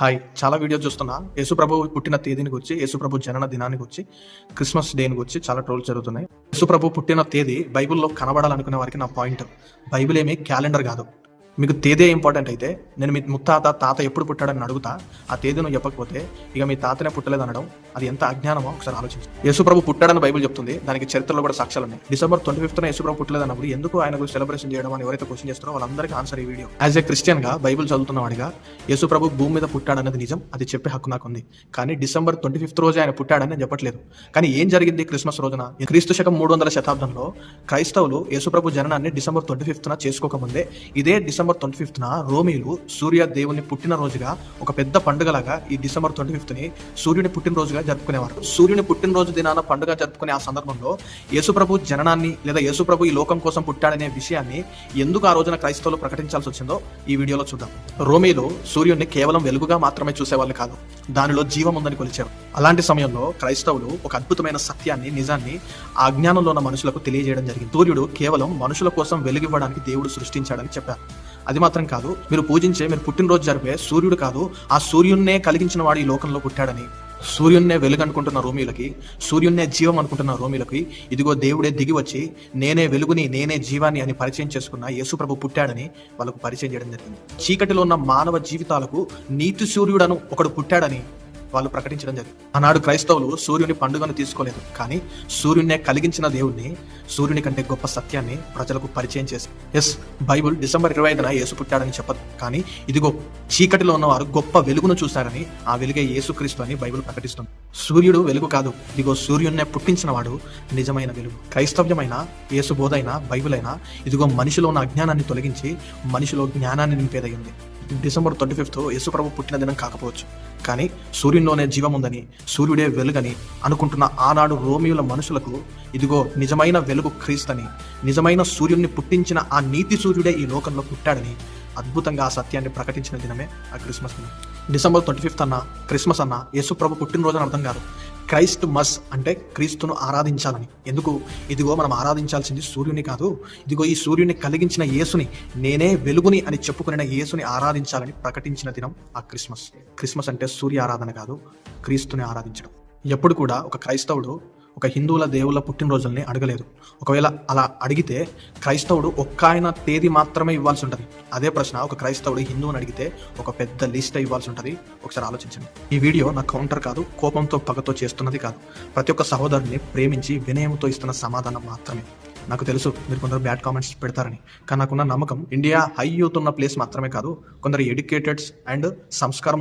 Hi! చాలా videos చూస్తున్నా. యేసుప్రభు పుట్టిన తేదీని గురించి, యేసుప్రభు జనన దినాన్ని గురించి, క్రిస్మస్ డేని గురించి చాలా ట్రోల్స్ జరుగుతున్నాయి. యేసుప్రభు పుట్టిన తేదీ బైబిల్‌లో కనబడాలనుకునే వారికి నా పాయింట్. బైబిల్ ఏమి క్యాలెండర్ కాదు. మీకు తేదీ ఇంపార్టెంట్ అయితే, నేను మీ ముత్తాత, తాత ఎప్పుడు పుట్టాడని అడుగుతా. ఆ తేదీ నువ్వు చెప్పకపోతే, ఇక మీ తాతనే పుట్టలేదనడం అది ఎంత అజ్ఞానమో ఒకసారి ఆలోచించు. యేసుప్రభు పుట్టాడని బైబిల్ చెప్తుంది. దానికి చరిత్రలో కూడా సాక్ష్యాలు ఉన్నాయి. డిసెంబర్ 25న యేసుప్రభు పుట్టలేదన్నప్పుడు ఎందుకు ఆయన గురించి సెలబ్రేషన్ చేయడం అని ఎవరైతే క్వశ్చన్ చేస్తారో వాళ్ళందరికీ ఆన్సర్ ఈ వీడియో. యాజ్ ఏ క్రిస్టియన్ గా బైబిల్ చదువుతున్న వాడిగా యేసుప్రభు భూమి మీద పుట్టాడన్నది నిజం. అది చెప్పే హక్కు నాకుంది. కానీ డిసెంబర్ 25th రోజే ఆయన పుట్టాడని నేను చెప్పట్లేదు. కానీ ఏం జరిగింది క్రిస్మస్ రోజున? క్రీస్తు శకం 300 శతాబ్దంలో క్రైస్తవులు యేసుప్రభు జననాన్ని డిసెంబర్ 25న చేసుకోకముందే ఇదే డిసెంబర్ 25న రోమీలు సూర్య దేవుని పుట్టినరోజుగా ఒక పెద్ద పండుగలాగా ఈ డిసెంబర్ 25ని సూర్యుని పుట్టినరోజుగా జరుపుకునేవారు. సూర్యుని పుట్టినరోజు దినాన పండుగ జరుపుకునే ఆ సందర్భంలో యేసుప్రభు జననాన్ని లేదా యేసుప్రభు ఈ లోకం కోసం పుట్టాడనే విషయాన్ని ఎందుకు ఆ రోజున క్రైస్తవులు ప్రకటించాల్సి వచ్చిందో ఈ వీడియోలో చూద్దాం. రోమీలు సూర్యుడిని కేవలం వెలుగుగా మాత్రమే చూసేవాళ్ళు కాదు, దానిలో జీవం ఉందని కొలిచారు. అలాంటి సమయంలో క్రైస్తవులు ఒక అద్భుతమైన సత్యాన్ని, నిజాన్ని ఆ అజ్ఞానంలో ఉన్న మనుషులకు తెలియజేయడం జరిగింది. సూర్యుడు కేవలం మనుషుల కోసం వెలుగివ్వడానికి దేవుడు సృష్టించాడని చెప్పారు. అది మాత్రం కాదు, మీరు పుట్టినరోజు జరిపే సూర్యుడు కాదు, ఆ సూర్యున్నే కలిగించిన వాడు ఈ లోకంలో పుట్టాడని, సూర్యున్నే వెలుగు అనుకుంటున్న రోమీలకి, సూర్యున్నే జీవం అనుకుంటున్న రోమీలకి ఇదిగో దేవుడే దిగి వచ్చి నేనే వెలుగుని, నేనే జీవాన్ని అని పరిచయం చేసుకున్న యేసుప్రభు పుట్టాడని వాళ్ళకు పరిచయం చేయడం జరిగింది. చీకటిలో ఉన్న మానవ జీవితాలకు నీతి సూర్యుడను ఒకడు పుట్టాడని వాళ్ళు ప్రకటించడం జరిగింది. ఆనాడు క్రైస్తవులు సూర్యుని పండుగను తీసుకోలేదు, కానీ సూర్యున్నే కలిగించిన దేవుణ్ణి, సూర్యుని కంటే గొప్ప సత్యాన్ని ప్రజలకు పరిచయం చేశారు. ఎస్, బైబుల్ డిసెంబర్ 25న యేసు పుట్టాడని చెప్పదు, కానీ ఇదిగో చీకటిలో ఉన్నవారు గొప్ప వెలుగును చూశారని, ఆ వెలుగే యేసుక్రీస్తు అని బైబిల్ ప్రకటిస్తుంది. సూర్యుడు వెలుగు కాదు, ఇదిగో సూర్యున్నే పుట్టించిన వాడు నిజమైన వెలుగు. క్రైస్తవ్యమైన, యేసు బోధైన, బైబిల్ అయినా ఇదిగో మనిషిలో ఉన్న అజ్ఞానాన్ని తొలగించి మనిషిలో జ్ఞానాన్ని నింపేదయ్యింది. డిసెంబర్ 25th యేసుప్రభు పుట్టిన దినం కాకపోవచ్చు, కానీ సూర్యునిలోనే జీవం ఉందని, సూర్యుడే వెలుగని అనుకుంటున్న ఆనాడు రోమియుల మనుషులకు ఇదిగో నిజమైన వెలుగు క్రీస్తని, నిజమైన సూర్యుడిని పుట్టించిన ఆ నీతి సూర్యుడే ఈ లోకంలో పుట్టాడని అద్భుతంగా ఆ సత్యాన్ని ప్రకటించిన దినమే ఆ క్రిస్మస్ దినం. డిసెంబర్ 25th అన్న, క్రిస్మస్ అన్న యేసుప్రభు పుట్టినరోజు అని అర్థం కాదు. క్రైస్ట్ మస్ అంటే క్రీస్తును ఆరాధించాలని. ఎందుకు? ఇదిగో మనం ఆరాధించాల్సింది సూర్యుని కాదు, ఇదిగో ఈ సూర్యుని కలిగించిన యేసుని, నేనే వెలుగుని అని చెప్పుకునే యేసుని ఆరాధించాలని ప్రకటించిన దినం ఆ క్రిస్మస్. క్రిస్మస్ అంటే సూర్య ఆరాధన కాదు, క్రీస్తుని ఆరాధించడం. ఎప్పుడు కూడా ఒక క్రైస్తవుడు ఒక హిందువుల దేవుళ్ళ పుట్టినరోజుల్ని అడగలేదు. ఒకవేళ అలా అడిగితే క్రైస్తవుడు ఒక్క ఆయన తేదీ మాత్రమే ఇవ్వాల్సి ఉంటుంది. అదే ప్రశ్న ఒక క్రైస్తవుడు హిందువుని అడిగితే ఒక పెద్ద లిస్ట్ ఇవ్వాల్సి ఉంటుంది. ఒకసారి ఆలోచించండి. ఈ వీడియో నా కౌంటర్ కాదు, కోపంతో పగతో చేస్తున్నది కాదు. ప్రతి ఒక్క సహోదరుని ప్రేమించి వినయంతో ఇస్తున్న సమాధానం మాత్రమే. నాకు తెలుసు మీరు కొందరు బ్యాడ్ కామెంట్స్ పెడతారని, కానీ నాకున్న నమ్మకం ఇండియా హై యూత్ ఉన్న ప్లేస్ మాత్రమే కాదు, కొందరు ఎడ్యుకేటెడ్స్ అండ్ సంస్కారం